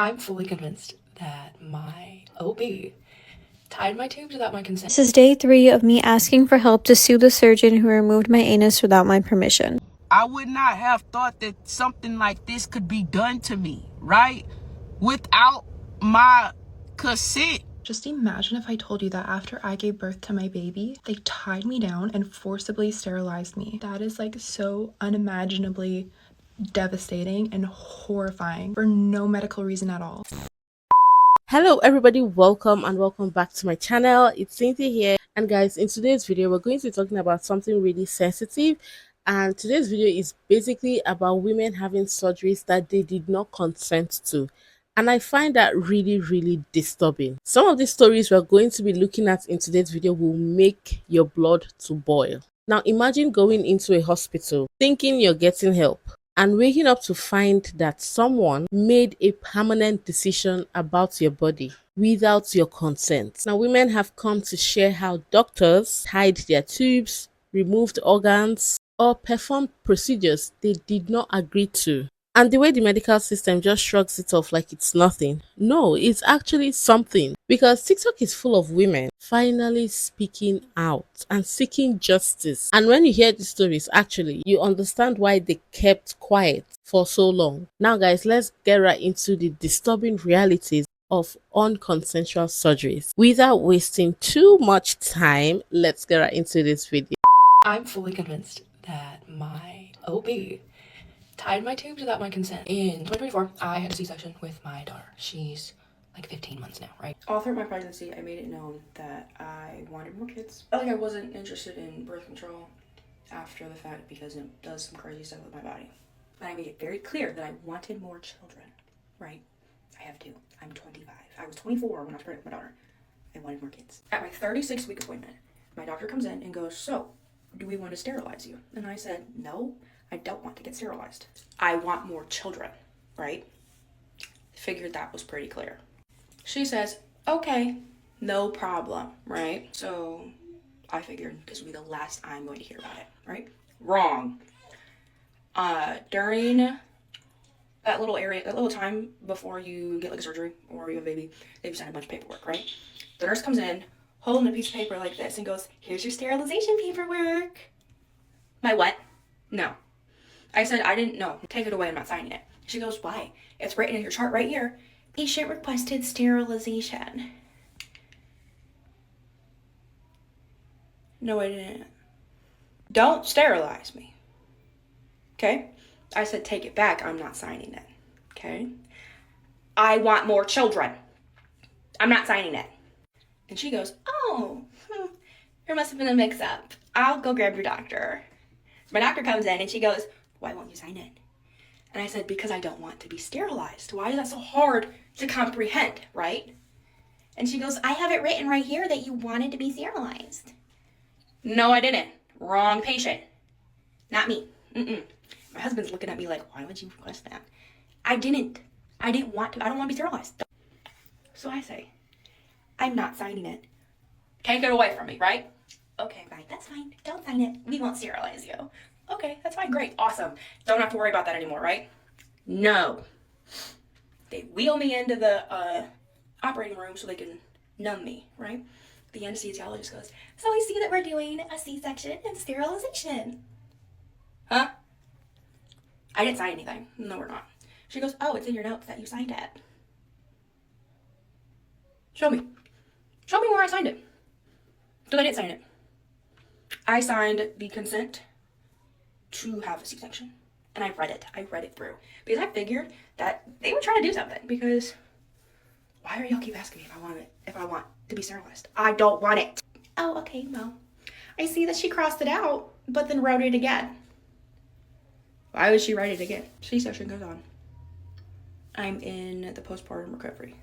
I'm fully convinced that my OB tied my tubes without my consent. This is day 3 of me asking for help to sue the surgeon who removed my anus without my permission. I would not have thought that something like this could be done to me, right? Without my consent. Just imagine if I told you that after I gave birth to my baby, they tied me down and forcibly sterilized me. That is like so unimaginably devastating and horrifying for no medical reason at all. Hello everybody, welcome and welcome back to my channel. It's Cynthia here, and guys, in today's video we're going to be talking about something really sensitive, and today's video is basically about women having surgeries that they did not consent to. And I find that really disturbing. Some of the stories we're going to be looking at in today's video will make your blood to boil. Now imagine going into a hospital thinking you're getting help and waking up to find that someone made a permanent decision about your body without your consent. Now, women have come to share how doctors tied their tubes, removed organs, or performed procedures they did not agree to. And the way the medical system just shrugs it off like it's nothing. No, it's actually something. Because TikTok is full of women finally speaking out and seeking justice. And when you hear these stories, actually, you understand why they kept quiet for so long. Now, guys, let's get right into the disturbing realities of unconsensual surgeries. Without wasting too much time, let's get right into this video. I'm fully convinced that my OB tied my tubes without my consent. In 2024, I had a C-section with my daughter. She's like 15 months now, right? All through my pregnancy, I made it known that I wanted more kids. I wasn't interested in birth control after the fact because it does some crazy stuff with my body. But I made it very clear that I wanted more children, right? I have 2. I'm 25. I was 24 when I was pregnant with my daughter. I wanted more kids. At my 36-week appointment, my doctor comes in and goes, "So, do we want to sterilize you?" And I said, "No, I don't want to get sterilized. I want more children," right? Figured that was pretty clear. She says, "Okay, no problem," right? So I figured this would be the last I'm going to hear about it, right? Wrong. During that little time before you get like a surgery or you have a baby, they've signed a bunch of paperwork, right? The nurse comes in holding a piece of paper like this and goes, "Here's your sterilization paperwork." My what? No. I said, "I didn't know. Take it away. I'm not signing it." She goes, "Why? It's written in your chart right here. Patient requested sterilization." No, I didn't. Don't sterilize me. Okay? I said, "Take it back. I'm not signing it." Okay? "I want more children. I'm not signing it." And she goes, "Oh, there must have been a mix-up. I'll go grab your doctor." So my doctor comes in and she goes, "Why won't you sign it?" And I said, "Because I don't want to be sterilized." Why is that so hard to comprehend, right? And she goes, "I have it written right here that you wanted to be sterilized." No, I didn't. Wrong patient. Not me. My husband's looking at me like, "Why would you request that?" I didn't want to. I don't want to be sterilized. So I say, "I'm not signing it. Take it away from me," right? "Okay, fine. That's fine. Don't sign it. We won't sterilize you." "Okay, that's fine. Great. Awesome. Don't have to worry about that anymore, right?" No. They wheel me into the operating room so they can numb me, right? The anesthesiologist goes, "So I see that we're doing a C-section and sterilization." Huh? I didn't sign anything. No, we're not. She goes, "Oh, it's in your notes that you signed it." Show me. Show me where I signed it. So I didn't sign it. I signed the consent to have a C-section. And I read it. I read it through. Because I figured that they were trying to do something. Because why are y'all keep asking me if I want to be sterilized? I don't want it. "Oh, okay, well, I see that she crossed it out, but then wrote it again." Why would she write it again? C-section goes on. I'm in the postpartum recovery.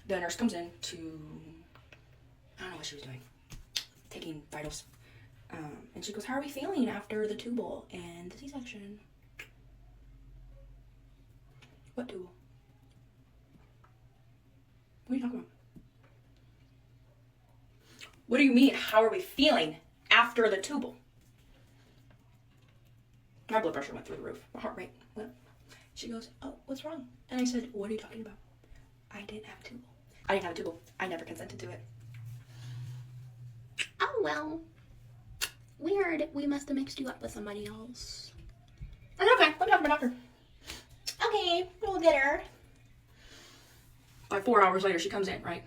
The nurse comes in to, I don't know what she was doing, taking vitals. And she goes, "How are we feeling after the tubal and the C-section?" What tubal? What are you talking about? What do you mean, how are we feeling after the tubal? My blood pressure went through the roof. My heart rate went. She goes, "Oh, what's wrong?" And I said, "What are you talking about?" I didn't have a tubal. I didn't have a tubal. I never consented to it. Oh, well. Weird. We must have mixed you up with somebody else. That's okay. Let me talk to my doctor. Okay, we'll get her. Like 4 hours later, she comes in, right?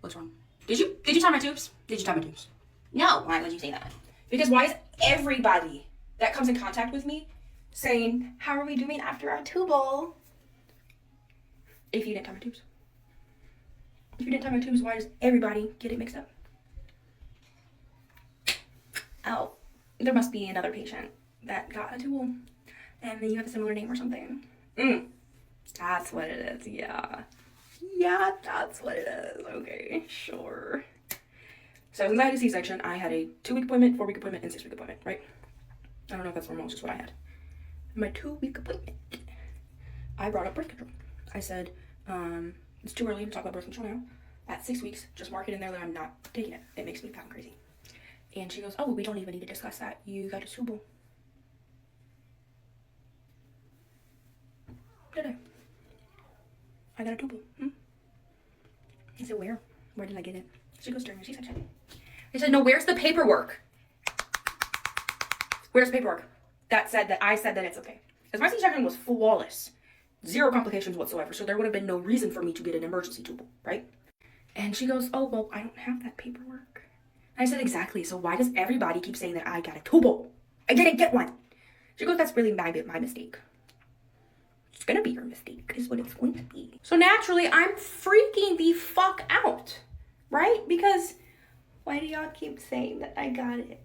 What's wrong? Did you tie my tubes? Did you tie my tubes? No. Why would you say that? Because why is everybody that comes in contact with me saying, how are we doing after our tubal? If you didn't tie my tubes. If you didn't tie my tubes, why does everybody get it mixed up? Oh, there must be another patient that got a tubal. And then you have a similar name or something. That's what it is, yeah. Yeah, that's what it is. Okay, sure. So since I had a C-section, I had a 2-week appointment, 4-week appointment, and 6-week appointment, right? I don't know if that's normal, it's just what I had. My 2-week appointment, I brought up birth control. I said, it's too early to talk about birth control now. At 6 weeks, just mark it in there that I'm not taking it. It makes me fucking crazy. And she goes, oh, we don't even need to discuss that. You got a tubal. Did I? I got a tubal. I said, where? Where did I get it? She goes, during a C-section. I said, no, where's the paperwork? Where's the paperwork that said that I said that it's okay? Because my C-section was flawless. 0 complications whatsoever. So there would have been no reason for me to get an emergency tubal, right? And she goes, oh, well, I don't have that paperwork. And I said, exactly. So why does everybody keep saying that I got a tubal? I didn't get one. She goes, that's really my mistake. It's gonna be your mistake, is what it's going to be. So naturally, I'm freaking the fuck out, right? Because why do y'all keep saying that I got it?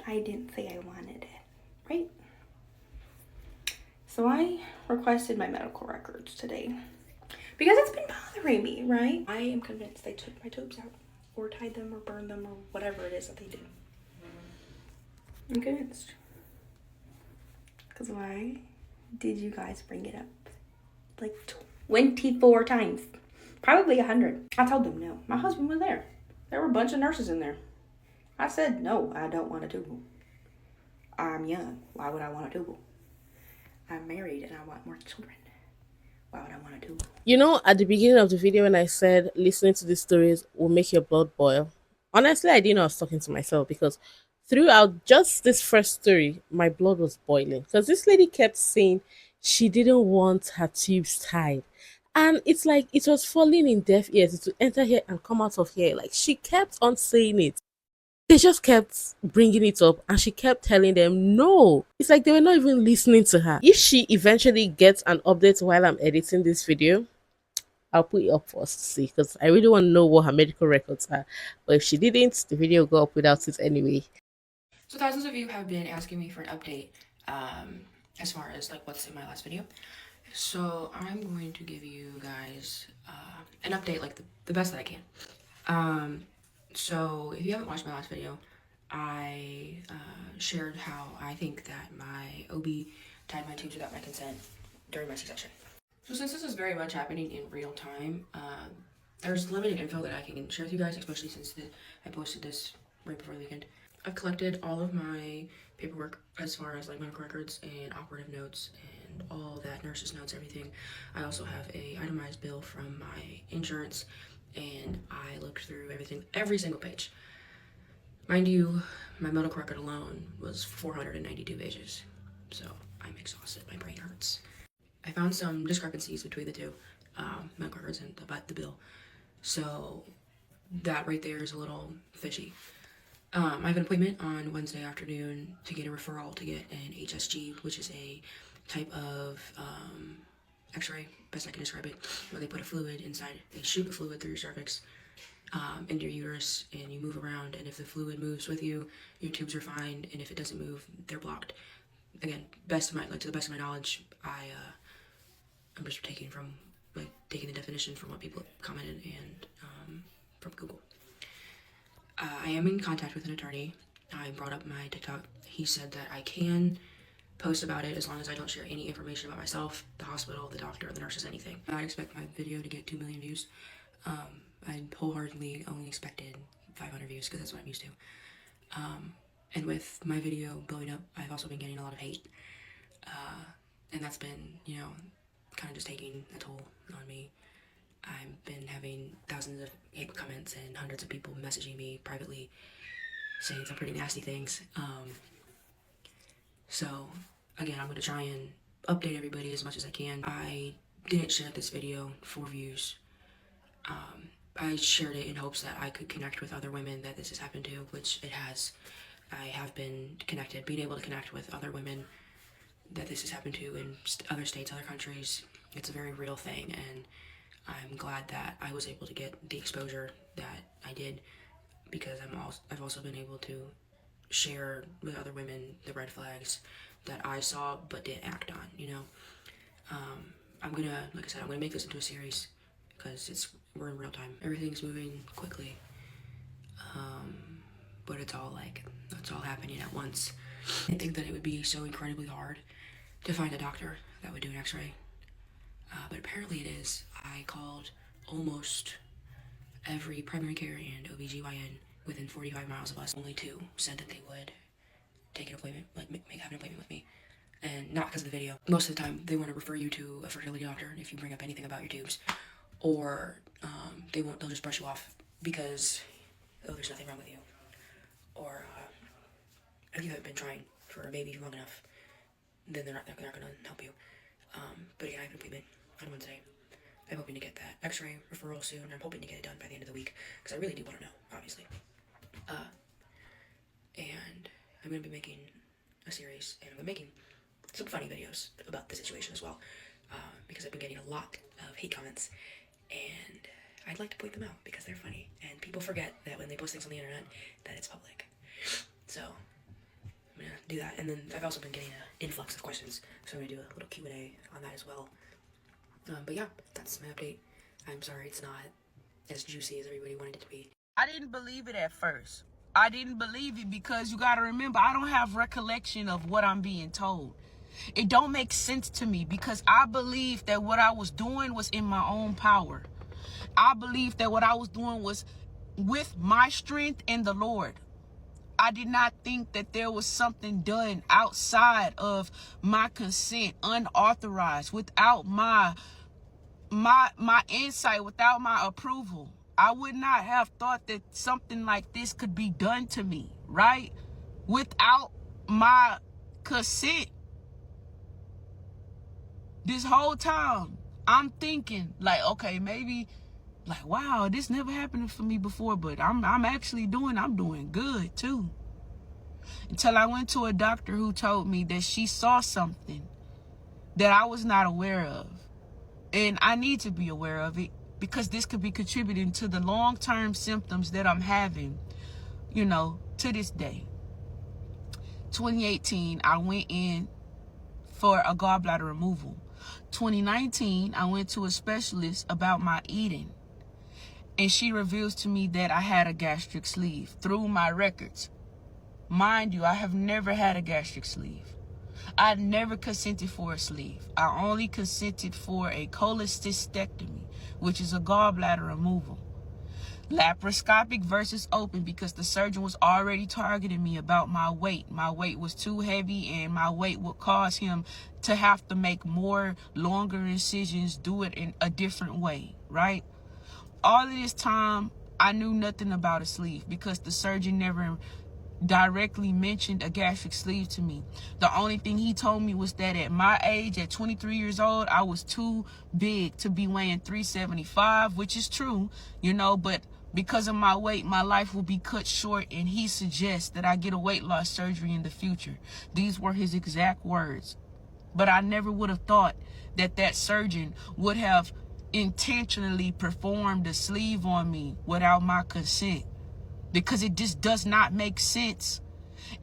I didn't say I wanted it, right? So I requested my medical records today because it's been bothering me, right? I am convinced they took my tubes out or tied them or burned them or whatever it is that they do. I'm convinced. Because why did you guys bring it up? Like 24 times. Probably 100. I told them no. My husband was there. There were a bunch of nurses in there. I said, no, I don't want a tubal. I'm young. Why would I want a tubal? I'm married and I want more children. Why would I want a tubal? You know, at the beginning of the video when I said listening to these stories will make your blood boil, honestly, I didn't know I was talking to myself because throughout just this first story, my blood was boiling because this lady kept saying she didn't want her tubes tied. And it's like it was falling in deaf ears to enter here and come out of here. Like she kept on saying it. They just kept bringing it up and she kept telling them no. It's like they were not even listening to her. If she eventually gets an update while I'm editing this video, I'll put it up for us to see because I really want to know what her medical records are. But if she didn't, the video will go up without it anyway. So thousands of you have been asking me for an update as far as like what's in my last video. So I'm going to give you guys an update like the best that I can. So if you haven't watched my last video, I shared how I think that my OB tied my tubes without my consent during my C-section. So since this is very much happening in real time, there's limited info that I can share with you guys, especially since I posted this right before the weekend. I've collected all of my paperwork as far as like medical records and operative notes and all that, nurses notes, everything. I also have a itemized bill from my insurance and I looked through everything, every single page. Mind you, my medical record alone was 492 pages, so I'm exhausted, my brain hurts. I found some discrepancies between the two medical records and the bill, so that right there is a little fishy. I have an appointment on Wednesday afternoon to get a referral to get an HSG, which is a type of x-ray, best I can describe it, where they put a fluid inside, they shoot a fluid through your cervix into your uterus and you move around, and if the fluid moves with you, your tubes are fine, and if it doesn't move, they're blocked. Again, to the best of my knowledge, I'm just taking the definition from what people commented and from Google. I am in contact with an attorney. I brought up my TikTok. He said that I can post about it as long as I don't share any information about myself, the hospital, the doctor, the nurses, anything. I expect my video to get 2 million views. I wholeheartedly only expected 500 views because that's what I'm used to. And with my video blowing up, I've also been getting a lot of hate. And that's been, kind of just taking a toll on me. I I've been having thousands of hate comments and hundreds of people messaging me privately saying some pretty nasty things. So again, I'm going to try and update everybody as much as I can. I didn't share this video for views. I shared it in hopes that I could connect with other women that this has happened to, which it has. I have been connected, being able to connect with other women that this has happened to in other states, other countries. It's a very real thing, and I'm glad that I was able to get the exposure that I did, because I've also been able to share with other women the red flags that I saw but didn't act on, you know. I'm gonna, like I said, I'm gonna make this into a series because we're in real time. Everything's moving quickly, but it's all happening at once. I think that it would be so incredibly hard to find a doctor that would do an x-ray, but apparently it is. I called almost every primary care and OBGYN within 45 miles of us. Only 2 said that they would take an appointment, like have an appointment with me, and not because of the video. Most of the time they want to refer you to a fertility doctor if you bring up anything about your tubes, or they'll just brush you off because, oh, there's nothing wrong with you, or if you haven't been trying for a baby long enough, then they're not going to help you. But again, I have an appointment on Wednesday. I'm hoping to get that x-ray referral soon. I'm hoping to get it done by the end of the week, because I really do want to know, obviously. And I'm going to be making a series, and I'm making some funny videos about the situation as well, because I've been getting a lot of hate comments, and I'd like to point them out because they're funny, and people forget that when they post things on the internet that it's public. So I'm going to do that, and then I've also been getting an influx of questions, so I'm going to do a little Q&A on that as well. But yeah, that's my update. I'm sorry it's not as juicy as everybody wanted it to be. I didn't believe it at first. I didn't believe it because you got to remember, I don't have recollection of what I'm being told. It don't make sense to me because I believe that what I was doing was in my own power. I believe that what I was doing was with my strength in the Lord. I did not think that there was something done outside of my consent, unauthorized, without my insight, without my approval. I would not have thought that something like this could be done to me, right? Without my consent. This whole time, I'm thinking like, okay, maybe like, wow, this never happened for me before, but I'm doing good too. Until I went to a doctor who told me that she saw something that I was not aware of. And I need to be aware of it because this could be contributing to the long-term symptoms that I'm having, you know, to this day. 2018, I went in for a gallbladder removal. 2019, I went to a specialist about my eating, and she reveals to me that I had a gastric sleeve through my records. Mind you, I have never had a gastric sleeve. I never consented for a sleeve. I only consented for a cholecystectomy, which is a gallbladder removal. Laparoscopic versus open, because the surgeon was already targeting me about my weight. My weight was too heavy, and my weight would cause him to have to make more longer incisions, do it in a different way, right? All of this time, I knew nothing about a sleeve because the surgeon never directly mentioned a gastric sleeve to me. The only thing he told me was that at my age, at 23 years old, I was too big to be weighing 375, which is true, you know, but because of my weight, my life will be cut short, and he suggests that I get a weight loss surgery in the future. These were his exact words. But I never would have thought that that surgeon would have intentionally performed a sleeve on me without my consent, because it just does not make sense.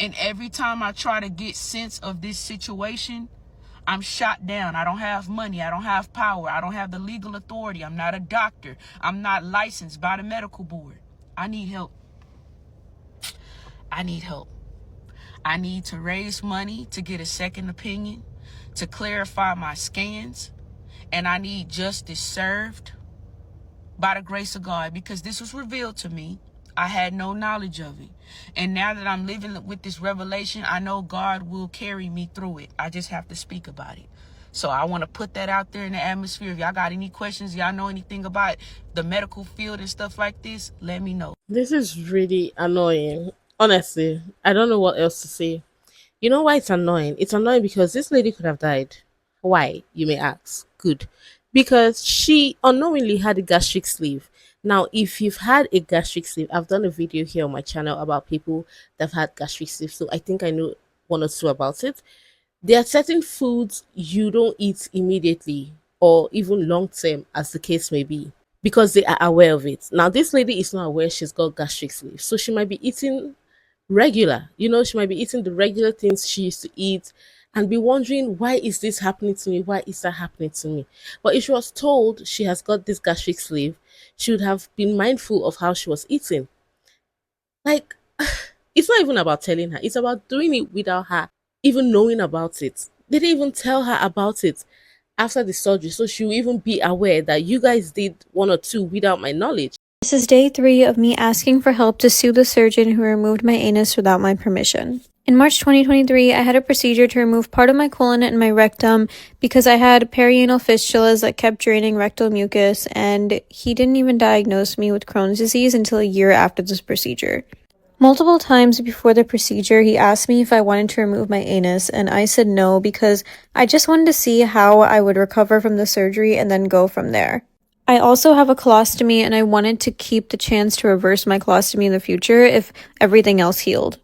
And every time I try to get sense of this situation, I'm shot down. I don't have money. I don't have power. I don't have the legal authority. I'm not a doctor. I'm not licensed by the medical board. I need help. I need help. I need to raise money to get a second opinion, to clarify my scans, and I need justice served by the grace of God, because this was revealed to me. I had no knowledge of it. And now that I'm living with this revelation, I know God will carry me through it. I just have to speak about it. So I want to put that out there in the atmosphere. If y'all got any questions, y'all know anything about the medical field and stuff like this, let me know. This is really annoying. Honestly, I don't know what else to say. You know why it's annoying? It's annoying because this lady could have died. Why, you may ask? Good. Because she unknowingly had a gastric sleeve. Now, if you've had a gastric sleeve, I've done a video here on my channel about people that have had gastric sleeve, so I think I know one or two about it. There are certain foods you don't eat immediately or even long term, as the case may be, because they are aware of it. Now, this lady is not aware she's got gastric sleeve, so she might be eating regular. She might be eating the regular things she used to eat and be wondering, why is this happening to me? Why is that happening to me? But if she was told she has got this gastric sleeve, she would have been mindful of how she was eating. Like, it's not even about telling her, it's about doing it without her even knowing about it. They didn't even tell her about it after the surgery, so she'll even be aware that you guys did one or two without my knowledge. This is day 3 of me asking for help to sue the surgeon who removed my anus without my permission. In March 2023, I had a procedure to remove part of my colon and my rectum because I had perianal fistulas that kept draining rectal mucus, and he didn't even diagnose me with Crohn's disease until a year after this procedure. Multiple times before the procedure, he asked me if I wanted to remove my anus, and I said no because I just wanted to see how I would recover from the surgery and then go from there. I also have a colostomy, and I wanted to keep the chance to reverse my colostomy in the future if everything else healed.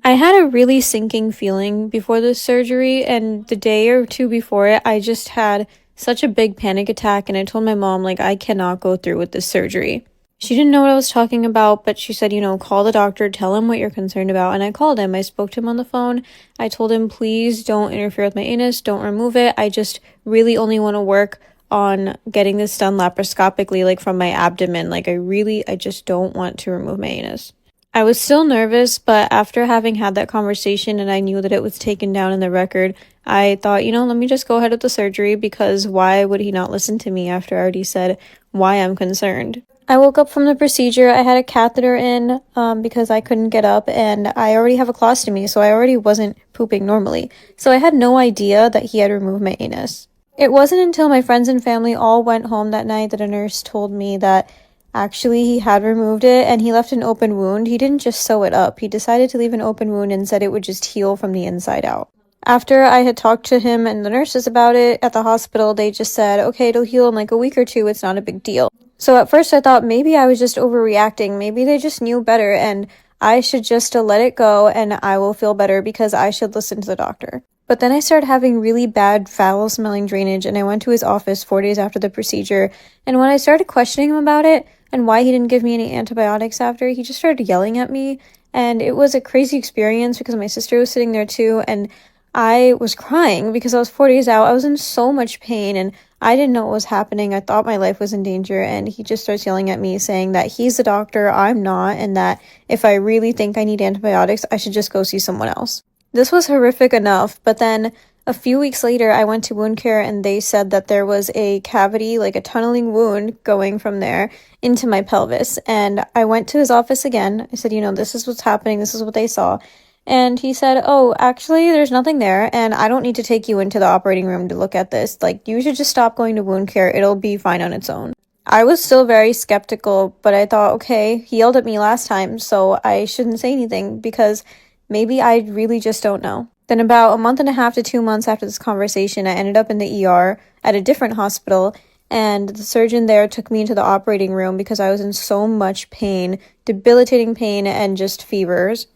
I had a really sinking feeling before the surgery, and the day or two before it, I just had such a big panic attack, and I told my mom, I cannot go through with this surgery. She didn't know what I was talking about, but she said, call the doctor, tell him what you're concerned about. And I called him. I spoke to him on the phone. I told him, please don't interfere with my anus. Don't remove it. I just really only want to work on getting this done laparoscopically, from my abdomen. I just don't want to remove my anus. I was still nervous, but after having had that conversation and I knew that it was taken down in the record, I thought, let me just go ahead with the surgery, because why would he not listen to me after I already said why I'm concerned? I woke up from the procedure. I had a catheter in because I couldn't get up, and I already have a colostomy, so I already wasn't pooping normally. So I had no idea that he had removed my anus. It wasn't until my friends and family all went home that night that a nurse told me that actually he had removed it, and he left an open wound. He didn't just sew it up. He decided to leave an open wound and said it would just heal from the inside out. After I had talked to him and the nurses about it at the hospital, they just said, okay, it'll heal in a week or two. It's not a big deal. So at first I thought maybe I was just overreacting. Maybe they just knew better and I should just let it go and I will feel better because I should listen to the doctor. But then I started having really bad foul-smelling drainage, and I went to his office 4 days after the procedure, and when I started questioning him about it and why he didn't give me any antibiotics after, he just started yelling at me, and it was a crazy experience because my sister was sitting there too, and I was crying because I was 4 days out. I was in so much pain, and I didn't know what was happening. I thought my life was in danger, and he just starts yelling at me, saying that he's the doctor, I'm not, and that if I really think I need antibiotics, I should just go see someone else. This was horrific enough, but then a few weeks later, I went to wound care, and they said that there was a cavity, a tunneling wound going from there into my pelvis, and I went to his office again. I said, this is what's happening, this is what they saw. And he said, oh, actually, there's nothing there, and I don't need to take you into the operating room to look at this. You should just stop going to wound care. It'll be fine on its own. I was still very skeptical, but I thought, okay, he yelled at me last time, so I shouldn't say anything because maybe I really just don't know. Then about a month and a half to 2 months after this conversation, I ended up in the ER at a different hospital, and the surgeon there took me into the operating room because I was in so much pain, debilitating pain, and just fevers.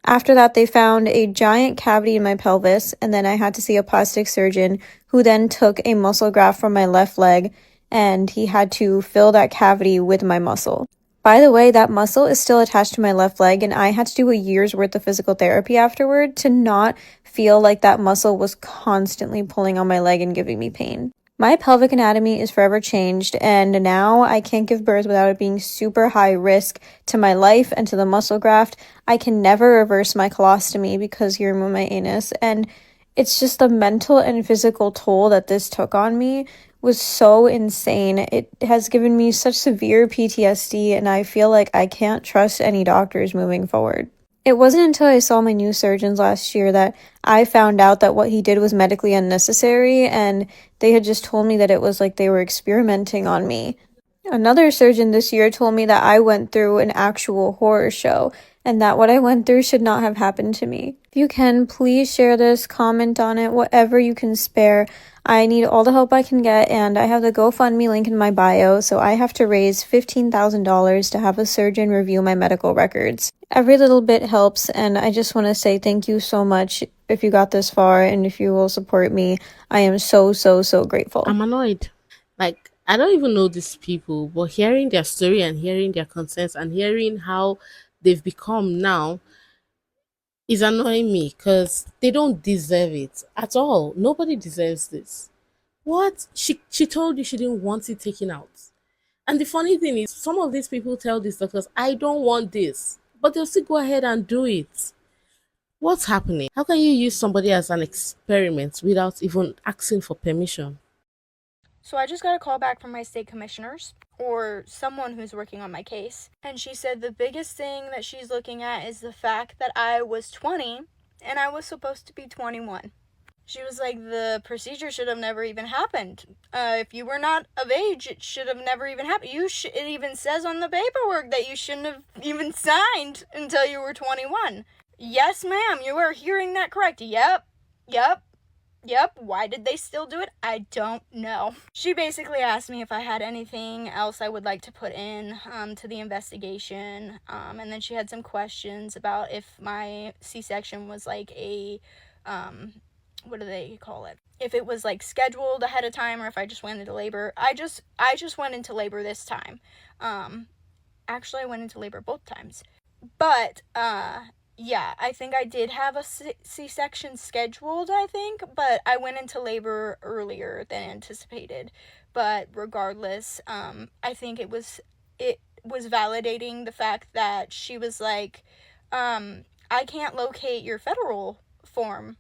After that, they found a giant cavity in my pelvis, and then I had to see a plastic surgeon who then took a muscle graft from my left leg, and he had to fill that cavity with my muscle. By the way, that muscle is still attached to my left leg, and I had to do a year's worth of physical therapy afterward to not feel like that muscle was constantly pulling on my leg and giving me pain. My pelvic anatomy is forever changed, and now I can't give birth without it being super high risk to my life and to the muscle graft. I can never reverse my colostomy because he removed my anus, and it's just the mental and physical toll that this took on me was so insane. It has given me such severe PTSD, and I feel like I can't trust any doctors moving forward. It wasn't until I saw my new surgeons last year that I found out that what he did was medically unnecessary, and they had just told me that it was like they were experimenting on me. Another surgeon this year told me that I went through an actual horror show and that what I went through should not have happened to me. If you can, please share this, comment on it, whatever you can spare. I need all the help I can get, and I have the GoFundMe link in my bio, so I have to raise $15,000 to have a surgeon review my medical records. Every little bit helps, and I just want to say thank you so much if you got this far and if you will support me. I am so, so, so grateful. I'm annoyed. Like, I don't even know these people, but hearing their story and hearing their concerns and hearing how they've become now is annoying me because they don't deserve it at all. Nobody deserves this. What? She told you she didn't want it taken out. And the funny thing is, some of these people tell these doctors, I don't want this, but they'll still go ahead and do it. What's happening? How can you use somebody as an experiment without even asking for permission? So I just got a call back from my state commissioners, or someone who's working on my case, and she said the biggest thing that she's looking at is the fact that I was 20 and I was supposed to be 21. She was like, the procedure should have never even happened. If you were not of age, it should have never even happened. It even says on the paperwork that you shouldn't have even signed until you were 21. Yes, ma'am, you are hearing that correct. Yep. Why did they still do it? I don't know. She basically asked me if I had anything else I would like to put in to the investigation. And then she had some questions about if my C-section was like a, what do they call it? If it was like scheduled ahead of time or if I just went into labor. I just went into labor this time. Actually, I went into labor both times. But, yeah, I think I did have a C-section scheduled, I think, but I went into labor earlier than anticipated. But regardless, I think it was validating the fact that she was like, I can't locate your federal form.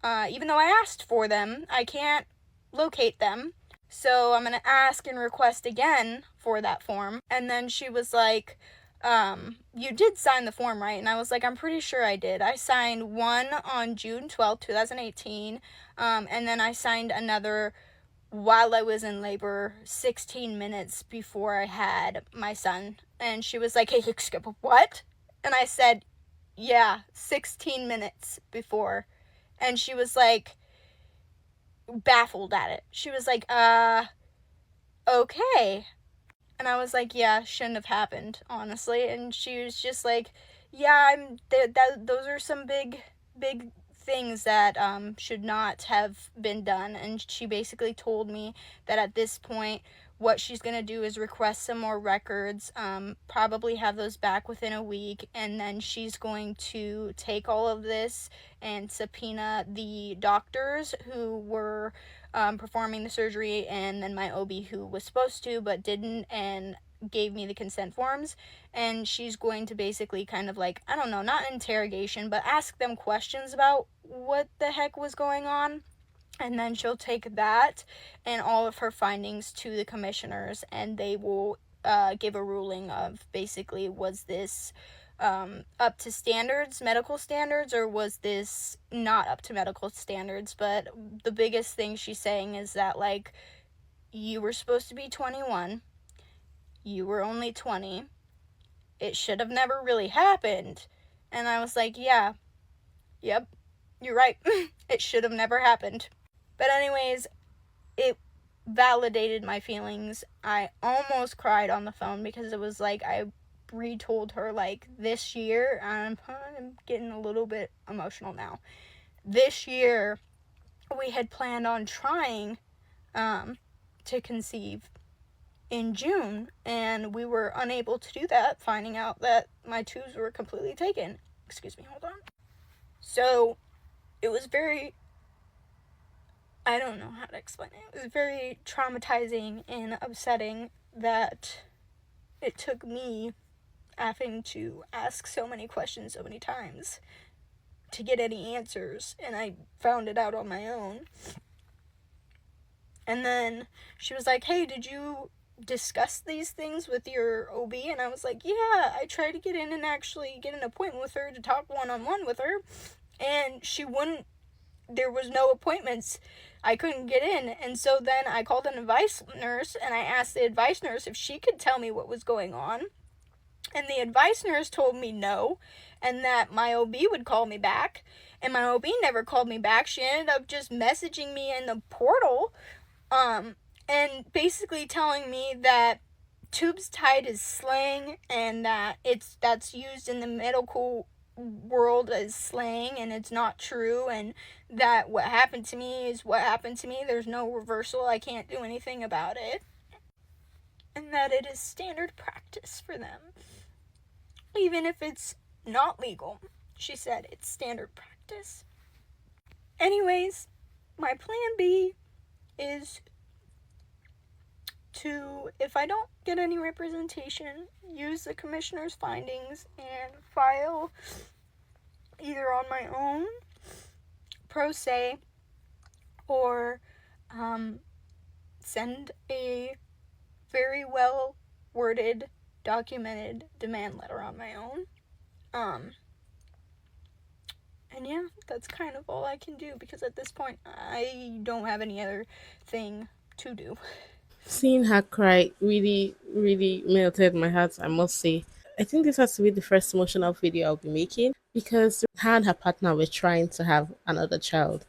Even though I asked for them, I can't locate them. So I'm going to ask and request again for that form. And then she was like, you did sign the form, right? And I was like, I'm pretty sure I did. I signed one on June 12th, 2018, and then I signed another while I was in labor 16 minutes before I had my son. And she was like, hey, skip what? And I said, yeah, 16 minutes before. And she was like, baffled at it. She was like, okay. And I was like, yeah, shouldn't have happened, honestly. And she was just like, yeah, those are some big things that should not have been done. And she basically told me that at this point, what she's going to do is request some more records, probably have those back within a week, and then she's going to take all of this and subpoena the doctors who were performing the surgery, and then my OB who was supposed to but didn't and gave me the consent forms. And she's going to basically kind of like, I don't know, not interrogation, but ask them questions about what the heck was going on. And then she'll take that and all of her findings to the commissioners, and they will give a ruling of basically, was this up to standards, medical standards, or was this not up to medical standards? But the biggest thing she's saying is that, like, you were supposed to be 21, you were only 20, it should have never really happened. And I was like, yeah, yep, you're right. It should have never happened. But anyways, it validated my feelings. I almost cried on the phone because it was like I retold her, like, this year, I'm getting a little bit emotional now. This year, we had planned on trying to conceive in June, and we were unable to do that, finding out that my tubes were completely taken. Excuse me, hold on. So, it was very, I don't know how to explain it. It was very traumatizing and upsetting that it took me having to ask so many questions so many times to get any answers, and I found it out on my own. And then she was like, hey, did you discuss these things with your OB? And I was like, yeah, I tried to get in and actually get an appointment with her to talk one-on-one with her, and she wouldn't, there was no appointments. I couldn't get in. And so then I called an advice nurse and I asked the advice nurse if she could tell me what was going on. And the advice nurse told me no, and that my OB would call me back. And my OB never called me back. She ended up just messaging me in the portal, and basically telling me that tubes tied is slang, and that that's used in the medical world as slang, and it's not true, and that what happened to me is what happened to me. There's no reversal. I can't do anything about it. And that it is standard practice for them. Even if it's not legal. She said it's standard practice. Anyways, my plan B is to, if I don't get any representation, use the commissioner's findings and file either on my own, pro se, or send a very well worded, documented demand letter on my own. And yeah, that's kind of all I can do, because at this point I don't have any other thing to do. Seeing her cry really, really melted my heart, I must say. I think this has to be the first emotional video I'll be making because her and her partner were trying to have another child.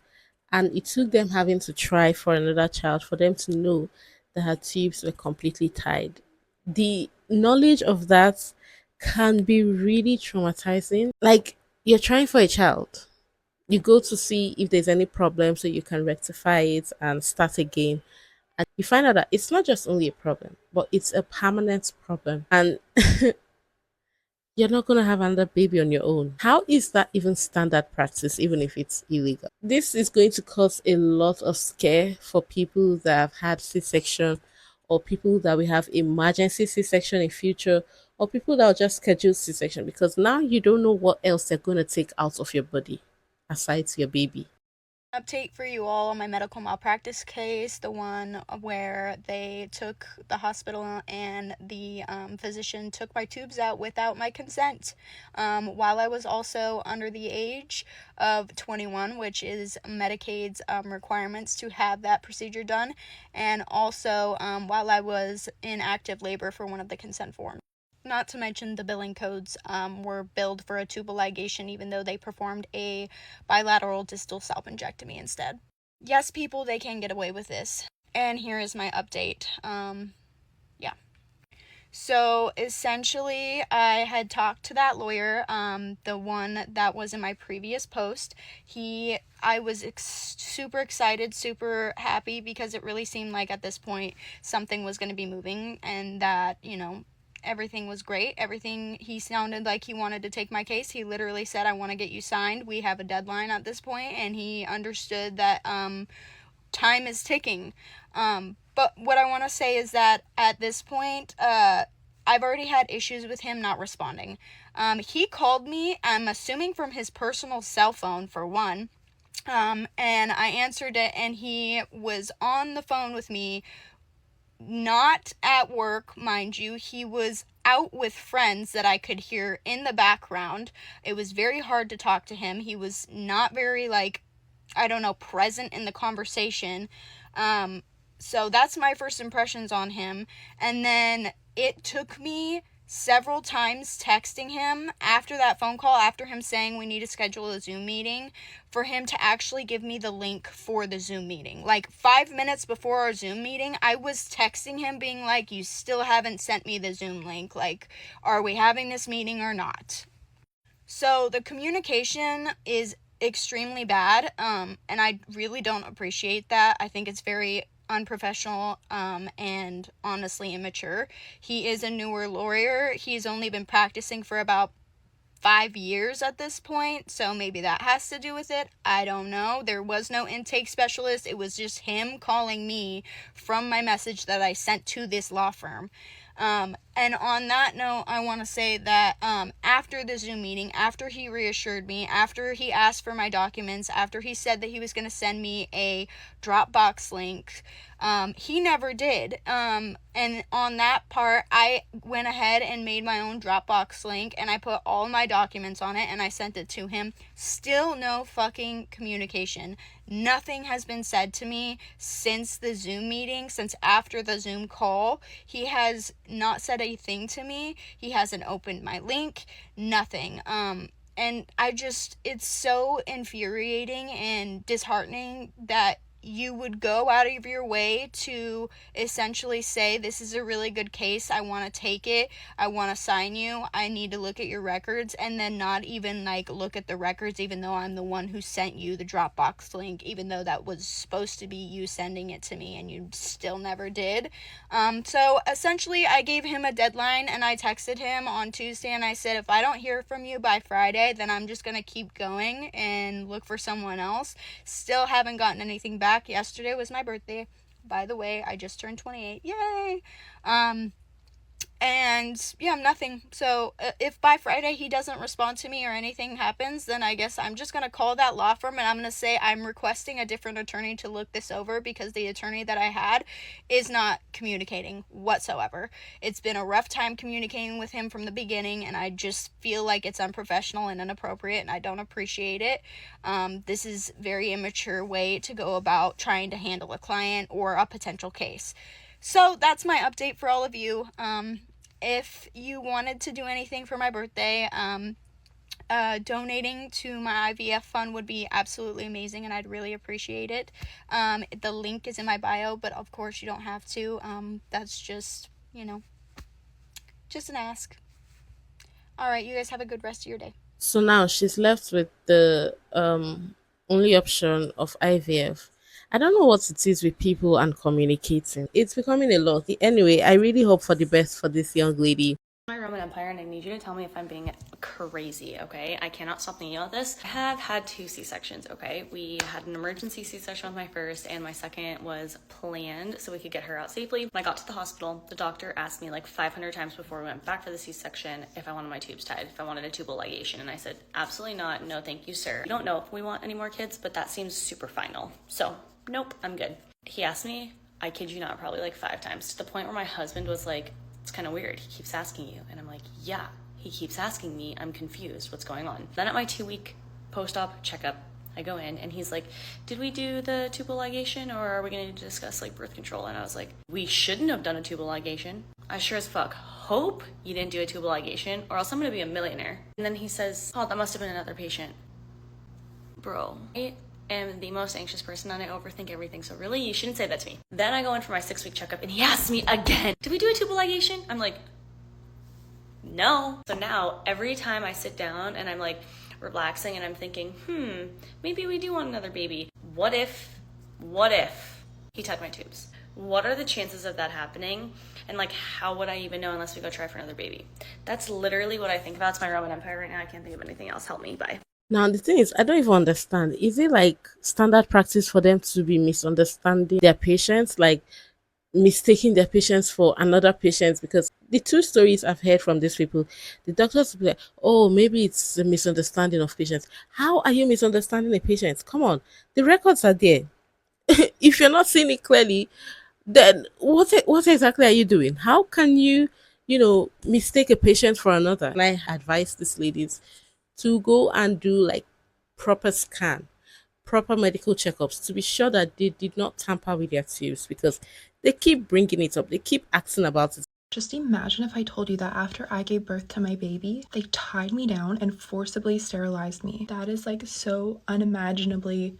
And it took them having to try for another child for them to know that her tubes were completely tied. The knowledge of that can be really traumatizing. Like, you're trying for a child, you go to see if there's any problem so you can rectify it and start again. And you find out that it's not just only a problem, but it's a permanent problem. And you're not going to have another baby on your own. How is that even standard practice, even if it's illegal? This is going to cause a lot of scare for people that have had C-section, or people that will have emergency C-section in future, or people that will just schedule C-section, because now you don't know what else they're going to take out of your body aside your baby. Update for you all on my medical malpractice case, the one where they took the hospital and the physician took my tubes out without my consent, while I was also under the age of 21, which is Medicaid's requirements to have that procedure done, and also while I was in active labor for one of the consent forms. Not to mention the billing codes were billed for a tubal ligation, even though they performed a bilateral distal self-injectomy instead. Yes, people, they can get away with this. And here is my update. Yeah. So essentially, I had talked to that lawyer, the one that was in my previous post. I was super excited, super happy, because it really seemed like at this point something was going to be moving, and that, everything was great. He sounded like he wanted to take my case. He literally said, I want to get you signed. We have a deadline at this point, and he understood that time is ticking. But what I want to say is that at this point, I've already had issues with him not responding. He called me, I'm assuming from his personal cell phone, for one, and I answered it, and he was on the phone with me, not at work, mind you. He was out with friends that I could hear in the background. It was very hard to talk to him. He was not very, present in the conversation. So that's my first impressions on him. And then it took me several times texting him after that phone call, after him saying we need to schedule a Zoom meeting, for him to actually give me the link for the Zoom meeting. Like 5 minutes before our Zoom meeting, I was texting him being like, you still haven't sent me the Zoom link. Like, are we having this meeting or not? So the communication is extremely bad, and I really don't appreciate that. I think it's very unprofessional and honestly immature. He is a newer lawyer. He's only been practicing for about 5 years at this point, so maybe that has to do with it. I don't know. There was no intake specialist. It was just him calling me from my message that I sent to this law firm. And on that note, I want to say that after the Zoom meeting, after he reassured me, after he asked for my documents, after he said that he was going to send me a Dropbox link, he never did. And on that part, I went ahead and made my own Dropbox link, and I put all my documents on it, and I sent it to him. Still no fucking communication. Nothing has been said to me since the Zoom meeting, since after the Zoom call. He has not said a thing to me. He hasn't opened my link. Nothing. And it's so infuriating and disheartening that you would go out of your way to essentially say, this is a really good case, I want to take it, I want to sign you, I need to look at your records, and then not even like look at the records, even though I'm the one who sent you the Dropbox link, even though that was supposed to be you sending it to me and you still never did. So essentially I gave him a deadline, and I texted him on Tuesday and I said, if I don't hear from you by Friday, then I'm just gonna keep going and look for someone else. Still haven't gotten anything back. Yesterday was my birthday, by the way. I just turned 28. Yay! And yeah, nothing. So if by Friday he doesn't respond to me or anything happens, then I guess I'm just going to call that law firm and I'm going to say I'm requesting a different attorney to look this over, because the attorney that I had is not communicating whatsoever. It's been a rough time communicating with him from the beginning, and I just feel like it's unprofessional and inappropriate, and I don't appreciate it. This is a very immature way to go about trying to handle a client or a potential case. So that's my update for all of you. If you wanted to do anything for my birthday, donating to my IVF fund would be absolutely amazing, and I'd really appreciate it. The link is in my bio, but of course you don't have to. That's just, just an ask. All right, you guys have a good rest of your day. So now she's left with the only option of IVF. I don't know what it is with people and communicating. It's becoming a lot. Anyway, I really hope for the best for this young lady. My Roman Empire, and I need you to tell me if I'm being crazy, okay? I cannot stop thinking about this. I have had 2 C-sections, okay? We had an emergency C-section with my first, and my second was planned so we could get her out safely. When I got to the hospital, the doctor asked me like 500 times before we went back for the C-section if I wanted my tubes tied, if I wanted a tubal ligation, and I said, absolutely not, no thank you, sir. We don't know if we want any more kids, but that seems super final. So, nope, I'm good. He asked me, I kid you not, probably like 5 times, to the point where my husband was like, it's kind of weird, he keeps asking you. And I'm like, yeah, he keeps asking me, I'm confused, what's going on? Then at my 2-week post-op checkup, I go in and he's like, did we do the tubal ligation, or are we going to discuss like birth control? And I was like, we shouldn't have done a tubal ligation. I sure as fuck hope you didn't do a tubal ligation, or else I'm going to be a millionaire. And then he says, oh, that must have been another patient. Bro, I am the most anxious person and I overthink everything, so really you shouldn't say that to me. Then I go in for my 6-week checkup and he asks me again, did we do a tubal ligation? I'm like, no. So now every time I sit down and I'm like relaxing and I'm thinking, maybe we do want another baby. What if he tied my tubes? What are the chances of that happening? And like, how would I even know unless we go try for another baby? That's literally what I think about. It's my Roman Empire right now. I can't think of anything else. Help me, bye. Now, the thing is, I don't even understand. Is it like standard practice for them to be misunderstanding their patients, like mistaking their patients for another patient? Because the 2 stories I've heard from these people, the doctors will be like, oh, maybe it's a misunderstanding of patients. How are you misunderstanding a patient? Come on, the records are there. If you're not seeing it clearly, then what exactly are you doing? How can you, mistake a patient for another? And I advise these ladies to go and do like proper scan, proper medical checkups to be sure that they did not tamper with their tubes, because they keep bringing it up. They keep asking about it. Just imagine if I told you that after I gave birth to my baby, they tied me down and forcibly sterilized me. That is like so unimaginably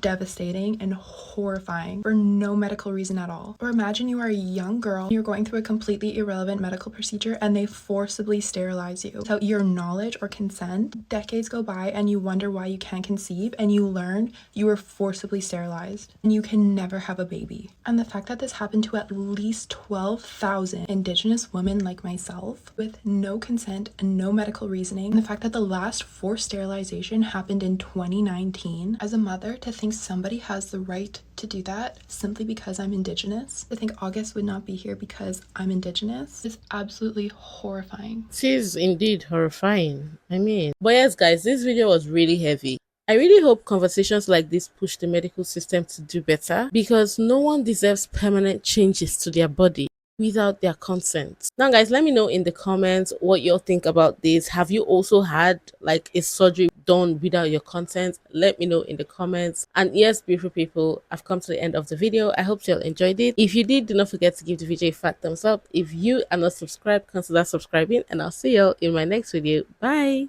devastating and horrifying for no medical reason at all. Or imagine you are a young girl, you're going through a completely irrelevant medical procedure and they forcibly sterilize you without your knowledge or consent. Decades go by and you wonder why you can't conceive, and you learn you were forcibly sterilized and you can never have a baby. And the fact that this happened to at least 12,000 Indigenous women like myself with no consent and no medical reasoning, and the fact that the last forced sterilization happened in 2019, as a mother, to think somebody has the right to do that simply because I'm Indigenous, to think August would not be here because I'm Indigenous, is absolutely horrifying. It is indeed horrifying. But yes, guys, this video was really heavy. I really hope conversations like this push the medical system to do better, because no one deserves permanent changes to their body without their consent. Now, guys, let me know in the comments what you all think about this. Have you also had like a surgery done without your consent? Let me know in the comments. And yes, beautiful people, I've come to the end of the video. I hope you all enjoyed it. If you did, do not forget to give the video a fat thumbs up. If you are not subscribed, consider subscribing, and I'll see you all in my next video. Bye.